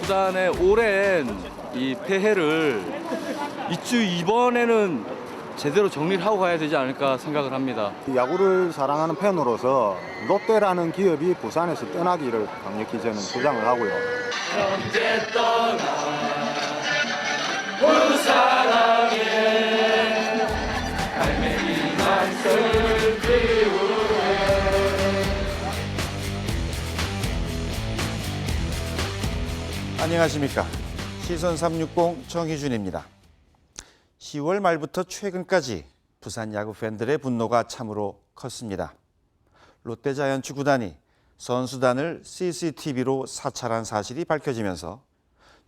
구단의 오랜 이 폐해를 이번에는 제대로 정리를 하고 가야 되지 않을까 생각을 합니다. 야구를 사랑하는 팬으로서 롯데라는 기업이 부산에서 떠나기를 강력히 저는 주장을 하고요. 언제 떠나 부산항에 갈매기만 슬피우네. 안녕하십니까. 시선 360 정희준입니다. 10월 말부터 최근까지 부산 야구 팬들의 분노가 참으로 컸습니다. 롯데자이언츠 구단이 선수단을 CCTV로 사찰한 사실이 밝혀지면서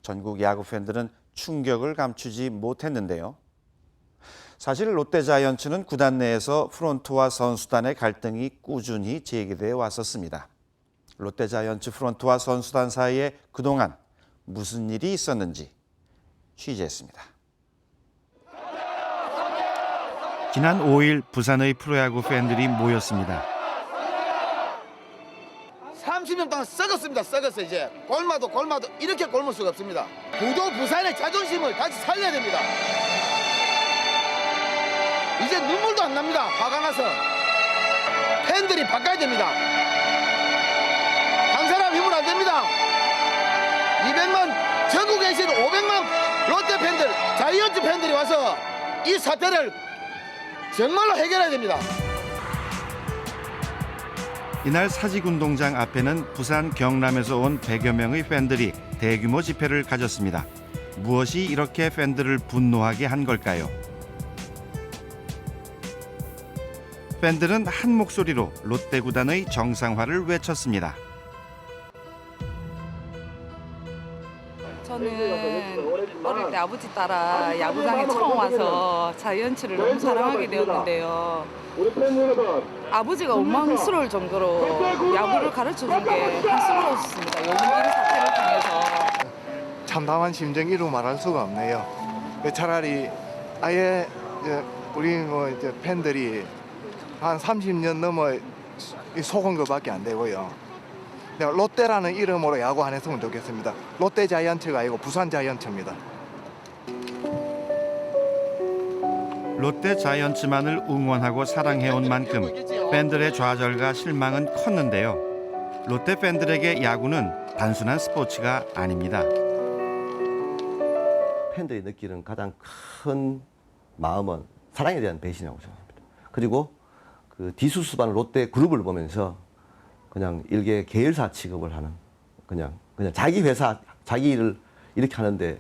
전국 야구 팬들은 충격을 감추지 못했는데요. 사실 롯데자이언츠는 구단 내에서 프론트와 선수단의 갈등이 꾸준히 제기돼 왔었습니다. 롯데자이언츠 프론트와 선수단 사이에 그동안 무슨 일이 있었는지 취재했습니다. 지난 5일 부산의 프로야구 팬들이 모였습니다. 30년 동안 썩었습니다. 썩었어. 이제 골마도 이렇게 골물 수가 없습니다. 부도 부산의 자존심을 다시 살려야 됩니다. 이제 눈물도 안 납니다. 화가 나서 팬들이 바꿔야 됩니다. 한 사람 힘은 안 됩니다. 200만 전국에 계신 500만 롯데 팬들, 자이언츠 팬들이 와서 이 사태를 정말로 해결해야 됩니다. 이날 사직운동장 앞에는 부산 경남에서 온 100여 명의 팬들이 대규모 집회를 가졌습니다. 무엇이 이렇게 팬들을 분노하게 한 걸까요? 팬들은 한 목소리로 롯데 구단의 정상화를 외쳤습니다. 저는 어릴 때 아버지 따라 야구장에 처음 와서 자이언츠를 너무 사랑하게 되었는데요. 아버지가 원망스러울 정도로 야구를 가르쳐준 게 한스러웠습니다. 요즘 이런 사태를 통해서. 참담한 심정이로 말할 수가 없네요. 차라리 아예 우리 이제 팬들이 한 30년 넘어 속은 것밖에 안 되고요. 롯데라는 이름으로 야구 안 했으면 좋겠습니다. 롯데 자이언츠가 아니고 부산 자이언츠입니다. 롯데 자이언츠만을 응원하고 사랑해온 만큼 팬들의 좌절과 실망은 컸는데요. 롯데 팬들에게 야구는 단순한 스포츠가 아닙니다. 팬들이 느끼는 가장 큰 마음은 사랑에 대한 배신이라고 생각합니다. 그리고 그 디수스반 롯데 그룹을 보면서 그냥 일개 계열사 취급을 하는 그냥 자기 회사 자기 일을 이렇게 하는데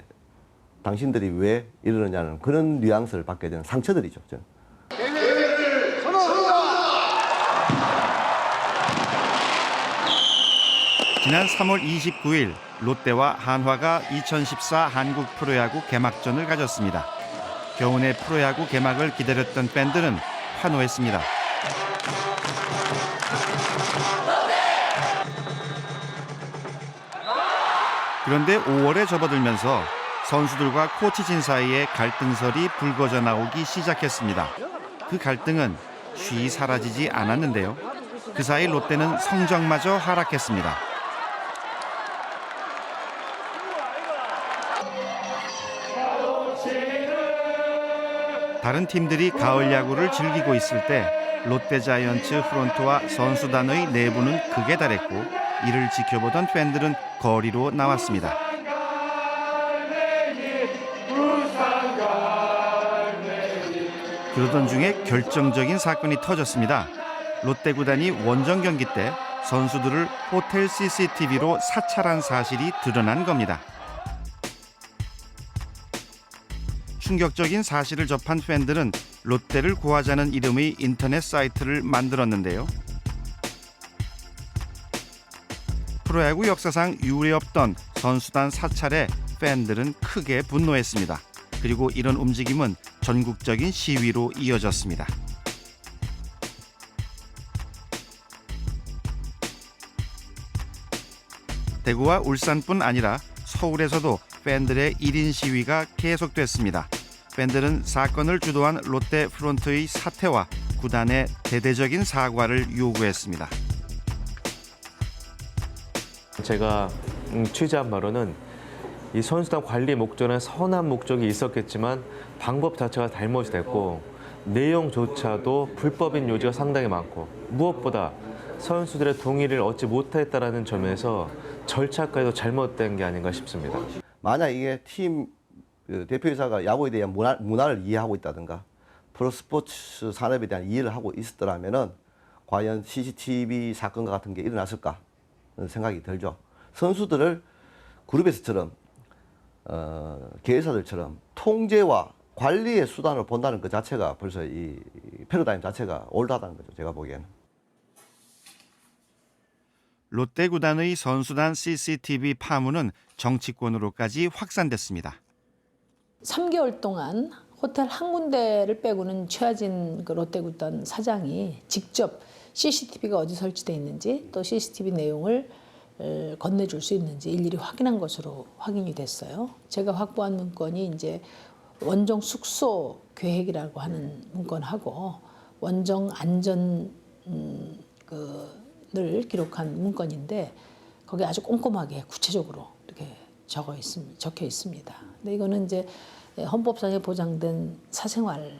당신들이 왜 이러느냐는 그런 뉘앙스를 받게 되는 상처들이죠. 저는. 지난 3월 29일 롯데와 한화가 2014 한국 프로야구 개막전을 가졌습니다. 겨우내 프로야구 개막을 기다렸던 팬들은 환호했습니다. 그런데 5월에 접어들면서 선수들과 코치진 사이에 갈등설이 불거져 나오기 시작했습니다. 그 갈등은 쉬이 사라지지 않았는데요. 그 사이 롯데는 성적마저 하락했습니다. 다른 팀들이 가을 야구를 즐기고 있을 때 롯데 자이언츠 프론트와 선수단의 내부는 극에 달했고 이를 지켜보던 팬들은 거리로 나왔습니다. 그러던 중에 결정적인 사건이 터졌습니다. 롯데 구단이 원정 경기 때 선수들을 호텔 CCTV로 사찰한 사실이 드러난 겁니다. 충격적인 사실을 접한 팬들은 롯데를 구하자는 이름의 인터넷 사이트를 만들었는데요. 프로야구 역사상 유례 없던 선수단 사찰에 팬들은 크게 분노했습니다. 그리고 이런 움직임은 전국적인 시위로 이어졌습니다. 대구와 울산뿐 아니라 서울에서도 팬들의 1인 시위가 계속됐습니다. 팬들은 사건을 주도한 롯데 프론트의 사퇴와 구단의 대대적인 사과를 요구했습니다. 제가 취재한 바로는 이 선수단 관리 목적은 선한 목적이 있었겠지만 방법 자체가 잘못이 됐고 내용조차도 불법인 요지가 상당히 많고 무엇보다 선수들의 동의를 얻지 못했다는 점에서 절차까지도 잘못된 게 아닌가 싶습니다. 만약 이게 팀 대표이사가 야구에 대한 문화를 이해하고 있다든가 프로스포츠 산업에 대한 이해를 하고 있었더라면은 과연 CCTV 사건과 같은 게 일어났을까 하는 생각이 들죠. 선수들을 그룹에서처럼 계열사들처럼 통제와 관리의 수단을 본다는 것 자체가 벌써 이 패러다임 자체가 올드하다는 거죠. 제가 보기에는. 롯데 구단의 선수단 CCTV 파문은 정치권으로까지 확산됐습니다. 3개월 동안 호텔 한 군데를 빼고는 최하진 그 롯데구단 사장이 직접 CCTV가 어디 설치되어 있는지 또 CCTV 내용을 건네줄 수 있는지 일일이 확인한 것으로 확인이 됐어요. 제가 확보한 문건이 이제 원정 숙소 계획이라고 하는 문건하고 원정 안전 을 기록한 문건인데 거기 아주 꼼꼼하게 구체적으로 이렇게 적혀 있습니다. 근데 이거는 이제 헌법상에 보장된 사생활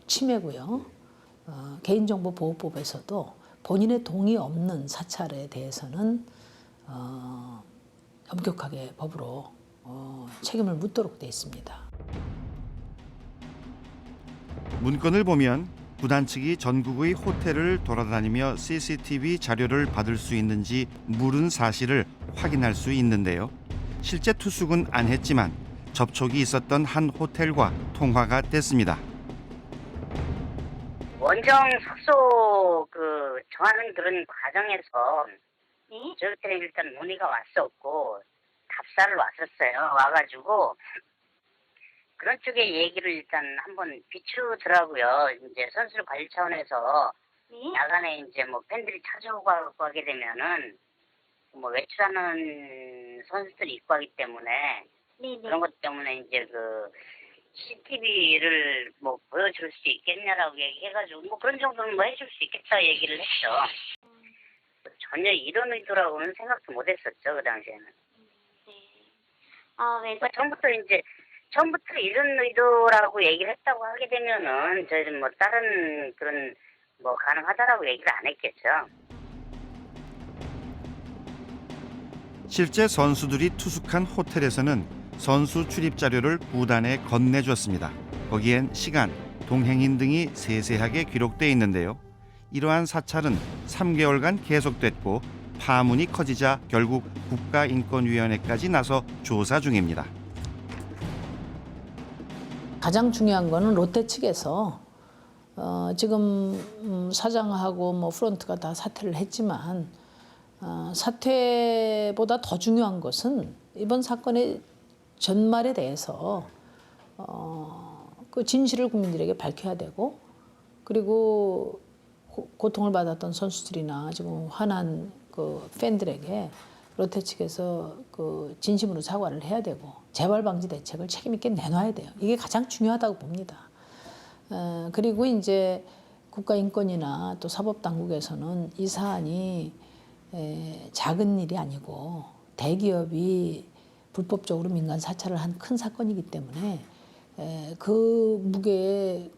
침해고요. 개인정보보호법에서도 본인의 동의 없는 사찰에 대해서는 엄격하게 법으로 책임을 묻도록 돼 있습니다. 문건을 보면 구단 측이 전국의 호텔을 돌아다니며 CCTV 자료를 받을 수 있는지 물은 사실을 확인할 수 있는데요. 실제 투숙은 안 했지만 접촉이 있었던 한 호텔과 통화가 됐습니다. 원정 숙소 정하는 그런 과정에서 저희한테 일단 문의가 왔었고 답사를 왔었어요. 와가지고 그런 쪽의 얘기를 일단 한번 비추더라고요. 이제 선수들 관리 차원에서 야간에 이제 뭐 팬들이 찾아오고 하게 되면은 뭐 외출하는 선수들이 있고 하기 때문에 그런 것 때문에 이제 CCTV를 뭐 보여줄 수 있겠냐라고 얘기해가지고 뭐 그런 정도는 뭐 해줄 수 있겠다 얘기를 했죠. 전혀 이런 의도라고는 생각도 못했었죠 그 당시에는. 처음부터 이런 의도라고 얘기를 했다고 하게 되면은 저희는 뭐 다른 그런 뭐 가능하다라고 얘기를 안 했겠죠. 실제 선수들이 투숙한 호텔에서는 선수 출입 자료를 구단에 건네줬습니다. 거기엔 시간, 동행인 등이 세세하게 기록돼 있는데요. 이러한 사찰은 3개월간 계속됐고 파문이 커지자 결국 국가인권위원회까지 나서 조사 중입니다. 가장 중요한 거는 롯데 측에서 지금 사장하고 뭐 프런트가 다 사퇴를 했지만 사퇴보다 더 중요한 것은 이번 사건의 전말에 대해서 그 진실을 국민들에게 밝혀야 되고 그리고 고통을 받았던 선수들이나 지금 화난 그 팬들에게 롯데 측에서 그 진심으로 사과를 해야 되고 재발 방지 대책을 책임 있게 내놔야 돼요. 이게 가장 중요하다고 봅니다. 그리고 이제 국가인권이나 또 사법당국에서는 이 사안이 작은 일이 아니고 대기업이 불법적으로 민간 사찰을 한 큰 사건이기 때문에 그 무게에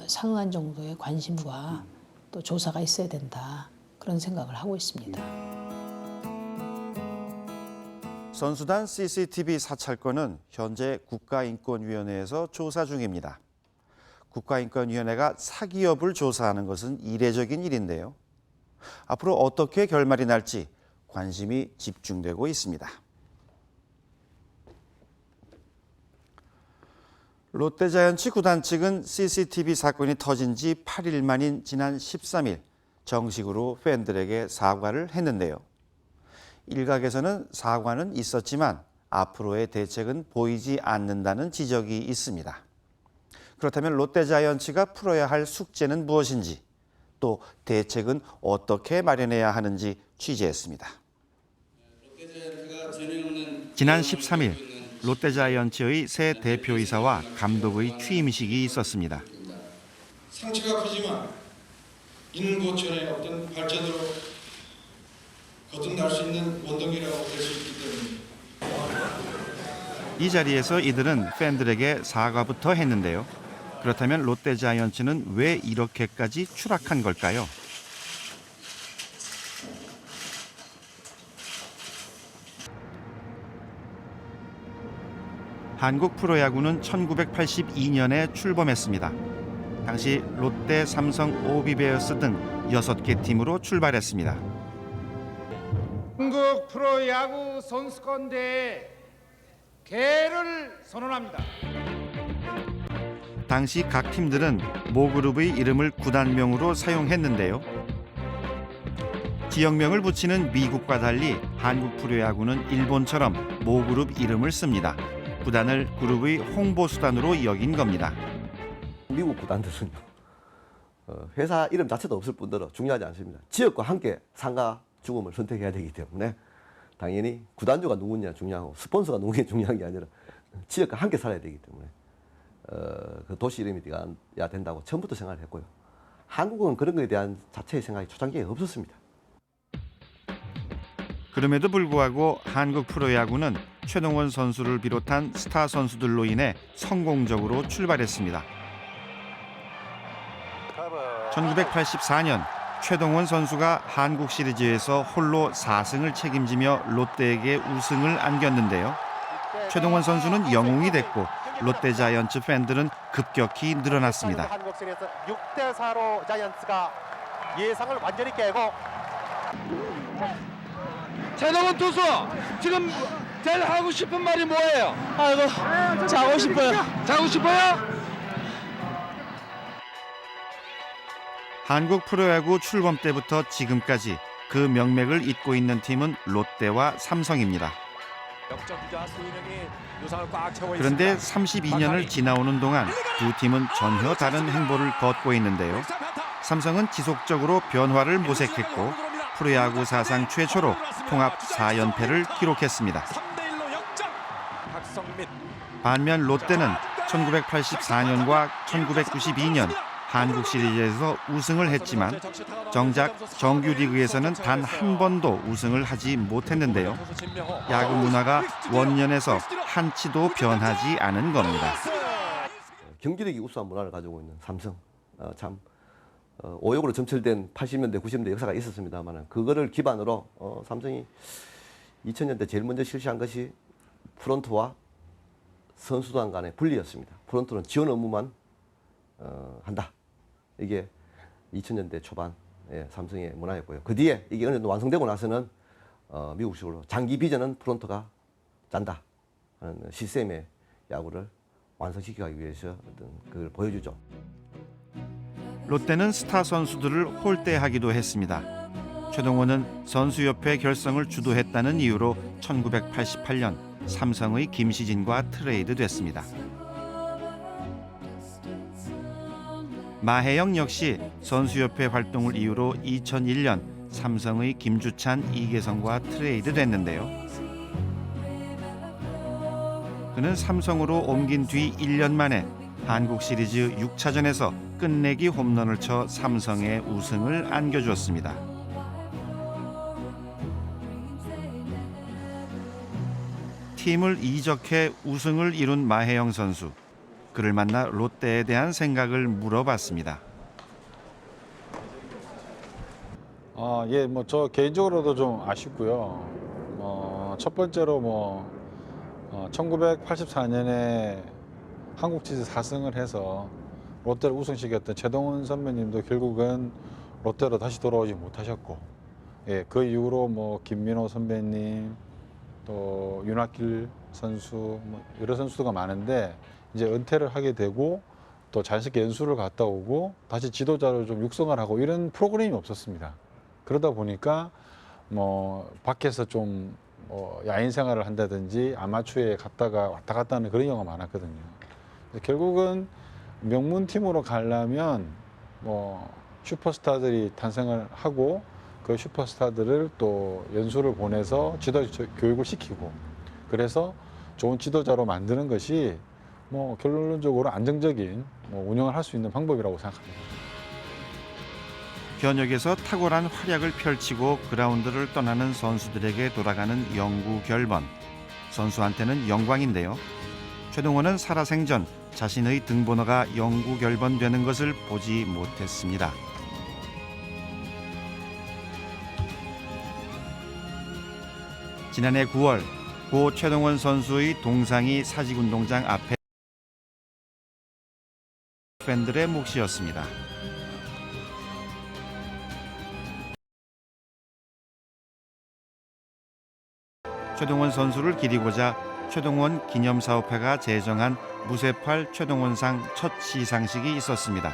상응한 정도의 관심과 또 조사가 있어야 된다. 그런 생각을 하고 있습니다. 선수단 CCTV 사찰건은 현재 국가인권위원회에서 조사 중입니다. 국가인권위원회가 사기업을 조사하는 것은 이례적인 일인데요. 앞으로 어떻게 결말이 날지 관심이 집중되고 있습니다. 롯데자이언츠 구단 측은 CCTV 사건이 터진 지 8일 만인 지난 13일 정식으로 팬들에게 사과를 했는데요. 일각에서는 사과는 있었지만 앞으로의 대책은 보이지 않는다는 지적이 있습니다. 그렇다면 롯데자이언츠가 풀어야 할 숙제는 무엇인지 또 대책은 어떻게 마련해야 하는지 취재했습니다. 지난 13일 롯데자이언츠의 새 대표이사와 감독의 취임식이 있었습니다. 상처가 크지만 이는 고천의 어떤 발전으로 거듭날 수 있는 원동기라고 볼 수 있기 때문입니다. 이 자리에서 이들은 팬들에게 사과부터 했는데요. 그렇다면 롯데자이언츠는 왜 이렇게까지 추락한 걸까요? 한국 프로야구는 1982년에 출범했습니다. 당시 롯데, 삼성, 오비베어스 등 6개 팀으로 출발했습니다. 한국 프로야구 선수권 대회 개를 선언합니다. 당시 각 팀들은 모그룹의 이름을 구단명으로 사용했는데요. 지역명을 붙이는 미국과 달리 한국 프로야구는 일본처럼 모그룹 이름을 씁니다. 구단을 그룹의 홍보 수단으로 여긴 겁니다. 미국 구단들은 회사 이름 자체도 없을 뿐더러 중요하지 않습니다. 지역과 함께 상가 죽음을 선택해야 되기 때문에 당연히 구단주가 누구냐 중요하고 스폰서가 누구냐 중요한 게 아니라 지역과 함께 살아야 되기 때문에 그 도시 이름이 돼야 된다고 처음부터 생각을 했고요. 한국은 그런 것에 대한 자체의 생각이 초창기에 없었습니다. 그럼에도 불구하고 한국 프로야구는 최동원 선수를 비롯한 스타 선수들로 인해 성공적으로 출발했습니다. 1984년 최동원 선수가 한국 시리즈에서 홀로 4승을 책임지며 롯데에게 우승을 안겼는데요. 최동원 선수는 영웅이 됐고 롯데자이언츠 팬들은 급격히 늘어났습니다. 한국 시리즈 6대4로 자이언츠가 예상을 완전히 깨고 최동원 투수 지금 제일 하고 싶은 말이 뭐예요? 아이고 자고 싶어요. 자고 싶어요? 한국 프로야구 출범 때부터 지금까지 그 명맥을 잇고 있는 팀은 롯데와 삼성입니다. 그런데 32년을 지나오는 동안 두 팀은 전혀 다른 행보를 걷고 있는데요. 삼성은 지속적으로 변화를 모색했고 프로야구 사상 최초로 통합 4연패를 기록했습니다. 반면 롯데는 1984년과 1992년 한국 시리즈에서 우승을 했지만 정작 정규리그에서는 단 한 번도 우승을 하지 못했는데요. 야구 문화가 원년에서 한치도 변하지 않은 겁니다. 경기력이 우수한 문화를 가지고 있는 삼성, 참 오욕으로 점철된 80년대, 90년대 역사가 있었습니다만 그거를 기반으로 삼성이 2000년대 제일 먼저 실시한 것이 프론트와 선수단 간의 분리였습니다. 프론트는 지원 업무만 한다. 이게 2000년대 초반 삼성의 문화였고요. 그 뒤에 이게 어느 정도 완성되고 나서는 미국식으로 장기 비전은 프론트가 짠다 하는 시스템의 야구를 완성시키기 위해서 그걸 보여주죠. 롯데는 스타 선수들을 홀대하기도 했습니다. 최동원은 선수협회 결성을 주도했다는 이유로 1988년 삼성의 김시진과 트레이드됐습니다. 마혜영 역시 선수협회 활동을 이유로 2001년 삼성의 김주찬, 이계성과 트레이드됐는데요. 그는 삼성으로 옮긴 뒤 1년 만에 한국 시리즈 6차전에서 끝내기 홈런을 쳐 삼성의 우승을 안겨주었습니다. 팀을 이적해 우승을 이룬 마혜영 선수. 그를 만나 롯데에 대한 생각을 물어봤습니다. 예, 뭐 저 개인적으로도 좀 아쉽고요. 첫 번째로 1984년에 한국 시리즈 4승을 해서 롯데를 우승시켰던 최동원 선배님도 결국은 롯데로 다시 돌아오지 못하셨고, 예, 그 이후로 김민호 선배님, 또 윤학길 선수, 여러 선수가 많은데 이제 은퇴를 하게 되고 또 자연스럽게 연수를 갔다 오고 다시 지도자를 좀 육성을 하고 이런 프로그램이 없었습니다. 그러다 보니까 밖에서 좀 야인 생활을 한다든지 아마추어에 갔다가 왔다 갔다 하는 그런 경우가 많았거든요. 결국은 명문팀으로 가려면 슈퍼스타들이 탄생을 하고 그 슈퍼스타들을 또 연수를 보내서 지도 교육을 시키고 그래서 좋은 지도자로 만드는 것이 결론적으로 안정적인 운영을 할 수 있는 방법이라고 생각합니다. 현역에서 탁월한 활약을 펼치고 그라운드를 떠나는 선수들에게 돌아가는 영구 결번. 선수한테는 영광인데요. 최동원은 살아생전 자신의 등번호가 영구 결번되는 것을 보지 못했습니다. 지난해 9월 고 최동원 선수의 동상이 사직운동장 앞에 팬들의 몫이었습니다. 최동원 선수를 기리고자 최동원 기념사업회가 제정한 무쇠팔 최동원상 첫 시상식이 있었습니다.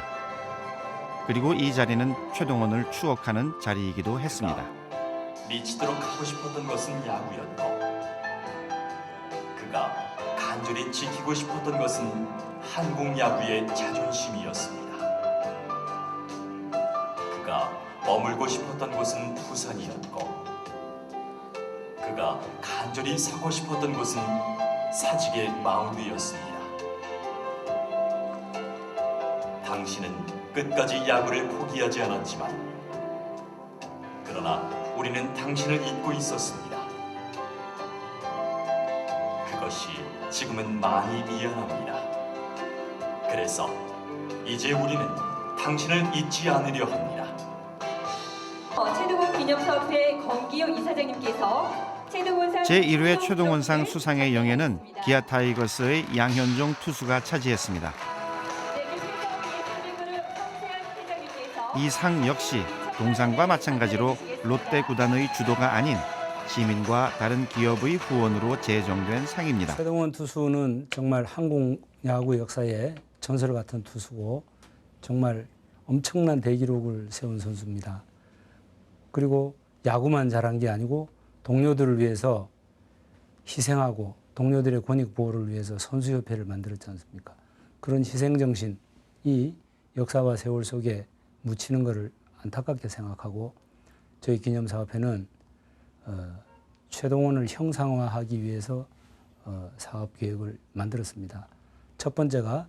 그리고 이 자리는 최동원을 추억하는 자리이기도 했습니다. 미치도록 하고 싶었던 것은 야구였고 그가 간절히 지키고 싶었던 것은 한국 야구의 자존심이었습니다. 그가 머물고 싶었던 곳은 부산이었고 그가 간절히 서고 싶었던 곳은 사직의 마운드였습니다. 당신은 끝까지 야구를 포기하지 않았지만 그러나 우리는 당신을 잊고 있었습니다. 그것이 지금은 많이 미안합니다. 그래서 이제 우리는 당신을 잊지 않으려 합니다. 최동원 기념사업회 권기용 이사장님께서 제1회 최동원상 수상의 영예는 기아 타이거스의 양현종 투수가 차지했습니다. 이 상 역시 동상과 마찬가지로 롯데 구단의 주도가 아닌 시민과 다른 기업의 후원으로 제정된 상입니다. 최동원 투수는 정말 한국 야구 역사에 전설 같은 투수고 정말 엄청난 대기록을 세운 선수입니다. 그리고 야구만 잘한 게 아니고 동료들을 위해서 희생하고 동료들의 권익 보호를 위해서 선수협회를 만들었지 않습니까? 그런 희생정신이 역사와 세월 속에 묻히는 것을 안타깝게 생각하고 저희 기념사업회는 최동원을 형상화하기 위해서 사업계획을 만들었습니다. 첫 번째가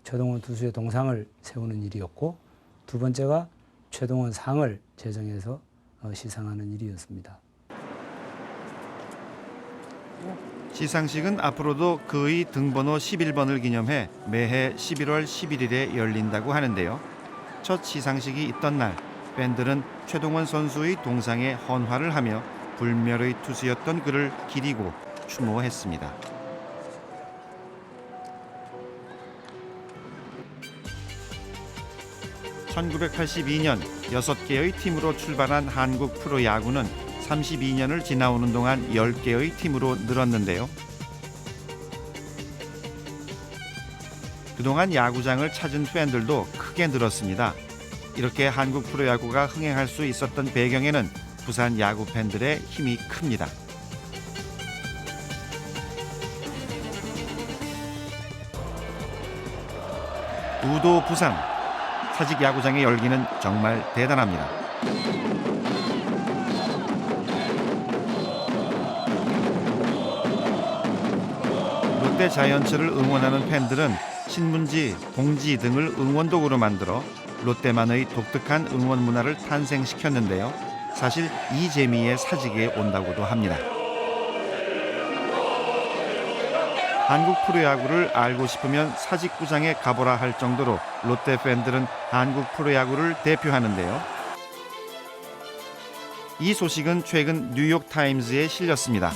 최동원 투수의 동상을 세우는 일이었고 두 번째가 최동원 상을 제정해서 시상하는 일이었습니다. 시상식은 앞으로도 그의 등번호 11번을 기념해 매해 11월 11일에 열린다고 하는데요. 첫 시상식이 있던 날 팬들은 최동원 선수의 동상에 헌화를 하며 불멸의 투수였던 그를 기리고 추모했습니다. (1982년) 6개의 팀으로 출발한 한국 프로야구는 32년을 지나오는 동안 10개의 팀으로 늘었는데요. 그동안 야구장을 찾은 팬들도 크게 늘었습니다. 이렇게 한국 프로야구가 흥행할 수 있었던 배경에는 부산 야구 팬들의 힘이 큽니다. 우도 부산, 사직 야구장의 열기는 정말 대단합니다. 롯데 자이언츠를 응원하는 팬들은 신문지, 공지 등을 응원도구로 만들어 롯데만의 독특한 응원 문화를 탄생시켰는데요. 사실 이 재미에 사직에 온다고도 합니다. 한국 프로야구를 알고 싶으면 사직구장에 가보라 할 정도로 롯데 팬들은 한국 프로야구를 대표하는데요. 이 소식은 최근 뉴욕타임즈에 실렸습니다.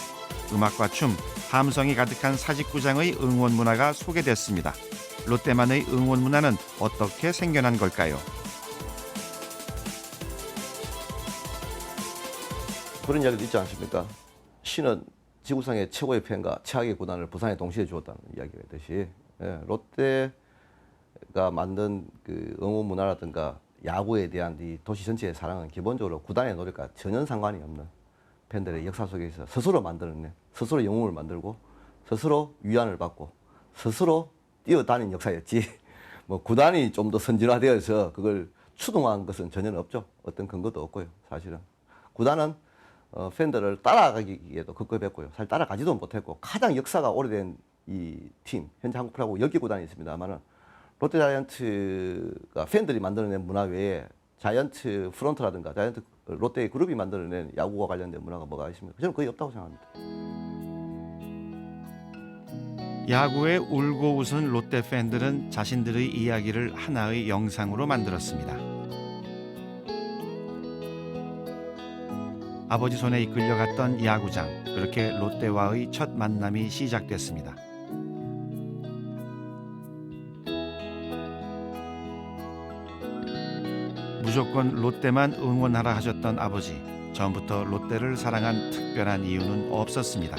음악과 춤, 함성이 가득한 사직구장의 응원 문화가 소개됐습니다. 롯데만의 응원 문화는 어떻게 생겨난 걸까요? 그런 이야기도 있지 않습니까? 신은 지구상의 최고의 팬과 최악의 구단을 부산에 동시에 주었다는 이야기가 있듯이 롯데가 만든 그 응원 문화라든가 야구에 대한 이 도시 전체의 사랑은 기본적으로 구단의 노력과 전혀 상관이 없는 팬들의 역사 속에서 스스로 만들어낸, 스스로 영웅을 만들고 스스로 위안을 받고 스스로 뛰어다닌 역사였지 뭐 구단이 좀 더 선진화되어서 그걸 추동한 것은 전혀 없죠. 어떤 근거도 없고요. 사실은 구단은 팬들을 따라가기에도 급급했고요. 사실 따라가지도 못했고 가장 역사가 오래된 이 팀, 현재 한국 프로야구 10개 구단이 있습니다만은 롯데 자이언츠가 팬들이 만들어낸 문화 외에 자이언츠 프론트라든가 자이언트 롯데 그룹이 만들어낸 야구와 관련된 문화가 뭐가 있습니까? 저는 거의 없다고 생각합니다. 야구에 울고 웃은 롯데 팬들은 자신들의 이야기를 하나의 영상으로 만들었습니다. 아버지 손에 이끌려갔던 야구장, 그렇게 롯데와의 첫 만남이 시작됐습니다. 무조건 롯데만 응원하라 하셨던 아버지, 처음부터 롯데를 사랑한 특별한 이유는 없었습니다.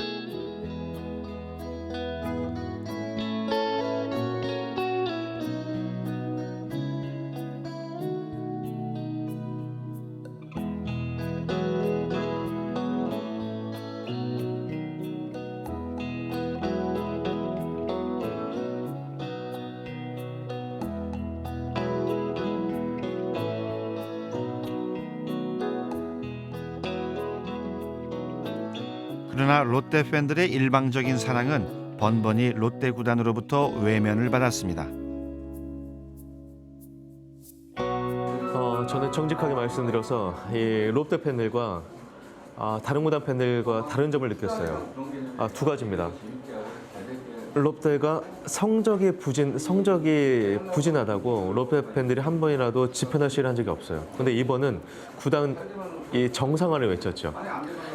그러나 롯데 팬들의 일방적인 사랑은 번번이 롯데 구단으로부터 외면을 받았습니다. 저는 정직하게 말씀드려서 이 롯데 팬들과 다른 구단 팬들과 다른 점을 느꼈어요. 두 가지입니다. 롯데가 성적이 부진하다고 롯데 팬들이 한 번이라도 집회나 시위를 한 적이 없어요. 근데 이번은 구단 이 정상화를 외쳤죠.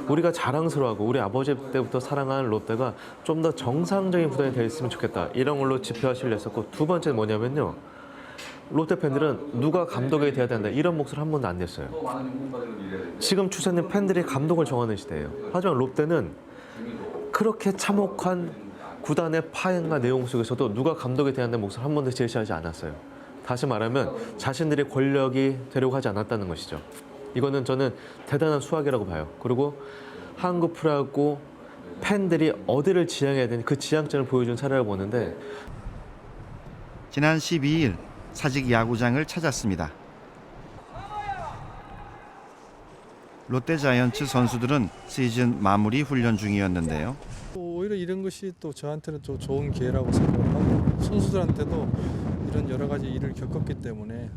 우리가 자랑스러워하고 우리 아버지 때부터 사랑하는 롯데가 좀 더 정상적인 구단이 됐으면 좋겠다. 이런 걸로 집회와 시위를 했었고, 두 번째는 뭐냐면요. 롯데 팬들은 누가 감독이 돼야 된다 이런 목소리 한 번도 안 냈어요. 지금 추세는 팬들이 감독을 정하는 시대예요. 하지만 롯데는 그렇게 참혹한 구단의 파행과 내용 속에서도 누가 감독이 돼야 한다는 목소리 한 번도 제시하지 않았어요. 다시 말하면 자신들이 권력이 되려고 하지 않았다는 것이죠. 이거는 저는 대단한 수학이라고 봐요. 그리고 한국 프로야구 팬들이 어디를 지향해야 되는지 그 지향점을 보여준 사례를 보는데, 지난 12일 사직 야구장을 찾았습니다. 롯데 자이언츠 선수들은 시즌 마무리 훈련 중이었는데요. 오히려 이런 것이 또 저한테는 또 좋은 기회라고 생각을 하고, 선수들한테도 이런 여러 가지 일을 겪었기 때문에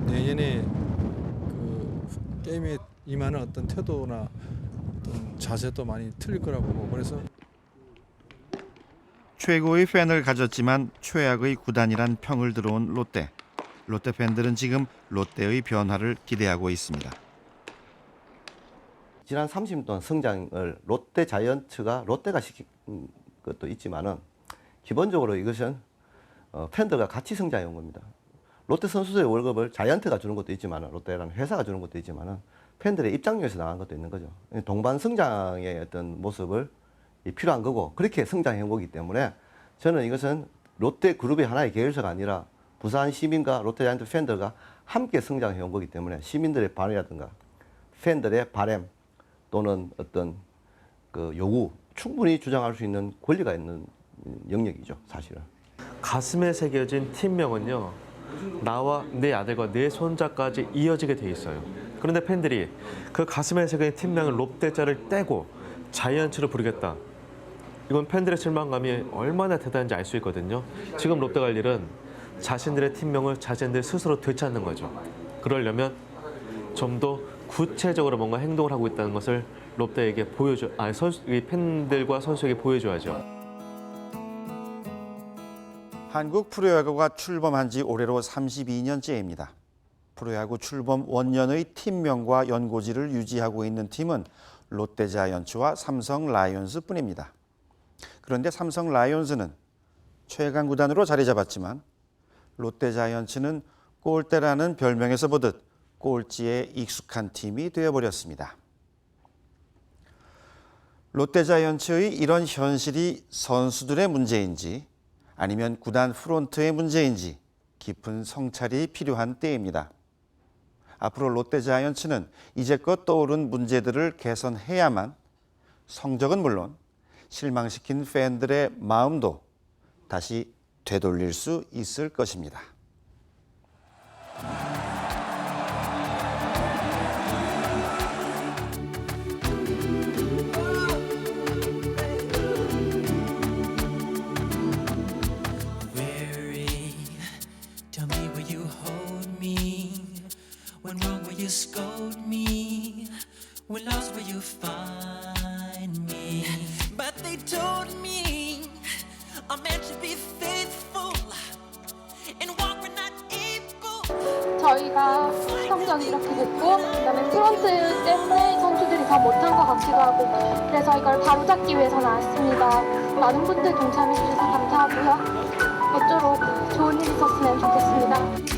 내년에 그 게임에 임하는 어떤 태도나 어떤 자세도 많이 틀릴 거라고 보고, 그래서 최고의 팬을 가졌지만 최악의 구단이란 평을 들어온 롯데. 롯데 팬들은 지금 롯데의 변화를 기대하고 있습니다. 지난 30년 동안 성장을 롯데 자이언츠가 롯데가 시킨 것도 있지만은 기본적으로 이것은 팬들과 같이 성장해 온 겁니다. 롯데 선수들의 월급을 자이언트가 주는 것도 있지만은, 롯데라는 회사가 주는 것도 있지만은 팬들의 입장료에서 나간 것도 있는 거죠. 동반 성장의 어떤 모습을 필요한 거고, 그렇게 성장해 온 거기 때문에 저는 이것은 롯데 그룹의 하나의 계열사가 아니라 부산 시민과 롯데 자이언트 팬들과 함께 성장해 온 거기 때문에 시민들의 반이라든가 팬들의 바람 또는 어떤 그 요구 충분히 주장할 수 있는 권리가 있는 영역이죠, 사실은. 가슴에 새겨진 팀명은요, 나와 내 아들과 내 손자까지 이어지게 돼 있어요. 그런데 팬들이 그 가슴에 새겨진 팀명을 롯데자를 떼고 자이언츠를 부르겠다. 이건 팬들의 실망감이 얼마나 대단한지 알 수 있거든요. 지금 롯데가 할 일은 자신들의 팀명을 자신들 스스로 되찾는 거죠. 그러려면 좀 더 구체적으로 뭔가 행동을 하고 있다는 것을 롯데에게 팬들과 선수에게 보여줘야죠. 한국 프로야구가 출범한 지 올해로 32년째입니다. 프로야구 출범 원년의 팀명과 연고지를 유지하고 있는 팀은 롯데 자이언츠와 삼성 라이온즈뿐입니다. 그런데 삼성 라이온즈는 최강 구단으로 자리 잡았지만 롯데 자이언츠는 꼴대라는 별명에서 보듯 꼴찌에 익숙한 팀이 되어버렸습니다. 롯데 자이언츠의 이런 현실이 선수들의 문제인지 아니면 구단 프론트의 문제인지 깊은 성찰이 필요한 때입니다. 앞으로 롯데 자이언츠는 이제껏 떠오른 문제들을 개선해야만 성적은 물론 실망시킨 팬들의 마음도 다시 되돌릴 수 있을 것입니다. You scold me, when lost where you find me. But they told me A man should be faithful and walk when not able. 저희가 성적이 이렇게 됐고 그다음에 프론트 때문에 선수들이 더 못한 것 같기도 하고 그래서 이걸 바로잡기 위해서 나왔습니다. 많은 분들 동참해 주셔서 감사하고요. 모쪼록 좋은 일 있었으면 좋겠습니다.